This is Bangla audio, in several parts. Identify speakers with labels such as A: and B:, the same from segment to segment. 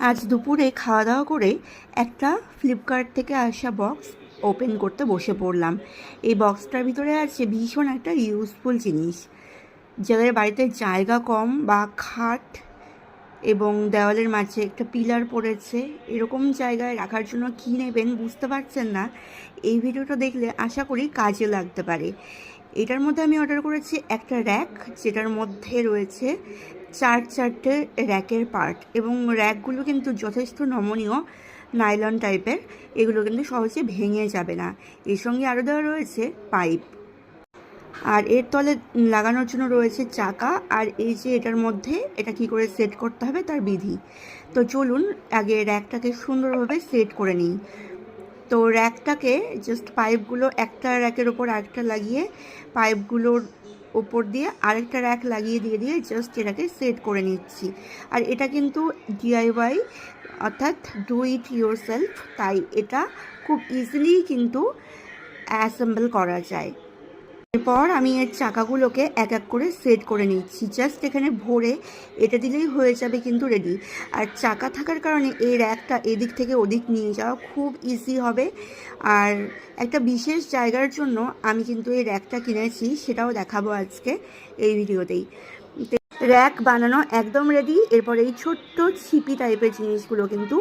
A: আজ দুপুরে খাওয়া দাওয়া করে একটা ফ্লিপকার্ট থেকে আসা বক্স ওপেন করতে বসে পড়লাম। এই বক্সটার ভিতরে আছে ভীষণ একটা ইউজফুল জিনিস। যাদের বাড়িতে জায়গা কম বা খাট এবং দেওয়ালের মাঝে একটা পিলার পড়েছে, এরকম জায়গায় রাখার জন্য কী নেবেন বুঝতে পারছেন না, এই ভিডিওটা দেখলে আশা করি কাজে লাগতে পারে। এটার মধ্যে আমি অর্ডার করেছি একটা র্যাক, যেটার মধ্যে রয়েছে চারটে র্যাকের পার্ট, এবং র্যাকগুলো কিন্তু যথেষ্ট নমনীয়, নাইলন টাইপের, এগুলো কিন্তু সহজে ভেঙে যাবে না। এর সঙ্গে আরও দেওয়া রয়েছে পাইপ, আর এর তলে লাগানোর জন্য রয়েছে চাকা। আর এই যে এটার মধ্যে এটা কি করে সেট করতে হবে তার বিধি। তো চলুন আগে র্যাকটাকে সুন্দরভাবে সেট করে নিই। তো র্যাকটাকে জাস্ট পাইপগুলো একটা র্যাকের ওপর আরেকটা লাগিয়ে, পাইপগুলোর ওপর দিয়ে আরেকটা র্যাক লাগিয়ে দিয়ে জাস্ট এটাকে সেট করে নিচ্ছি। আর এটা কিন্তু ডিআইওয়াই, অর্থাৎ ডু ইট ইউর সেলফ, তাই এটা খুব ইজিলি কিন্তু অ্যাসেম্বল করা যায়। এরপর আমি এর চাকাগুলোকে এক এক করে সেট করে নিচ্ছি। জাস্ট এখানে ভরে এটা দিলেই হয়ে যাবে কিন্তু রেডি। আর চাকা থাকার কারণে এই র্যাকটা এদিক থেকে ওদিক নিয়ে যাওয়া খুব ইজি হবে। আর একটা বিশেষ জায়গার জন্য আমি কিন্তু এই র্যাকটা কিনেছি, সেটাও দেখাবো আজকে এই ভিডিওতেই। র্যাক বানানো একদম রেডি। এরপর এই ছোট্ট ছিপি টাইপের জিনিসগুলো কিন্তু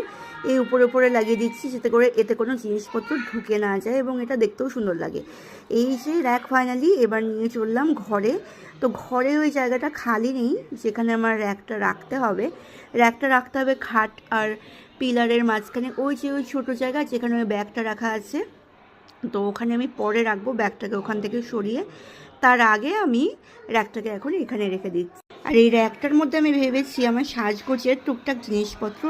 A: এই উপরে লাগিয়ে দিচ্ছি, যাতে করে এতে কোনো জিনিসপত্র ঢুকে না যায় এবং এটা দেখতেও সুন্দর লাগে। এই যে র্যাক ফাইনালি এবার নিয়ে চললাম ঘরে। তো ঘরে ওই জায়গাটা খালি নেই যেখানে আমার র্যাকটা রাখতে হবে। র্যাকটা রাখতে হবে খাট আর পিলারের মাঝখানে, ওই যে ওই ছোটো জায়গা যেখানে ওই ব্যাগটা রাখা আছে। তো ওখানে আমি পরে রাখবো ব্যাগটাকে, ওখান থেকে সরিয়ে। তার আগে আমি র্যাকটাকে এখন এখানে রেখে দিচ্ছি। আর এই র্যাকটার মধ্যে আমি ভেবেছি আমার সাজগোজের টুকটাক জিনিসপত্র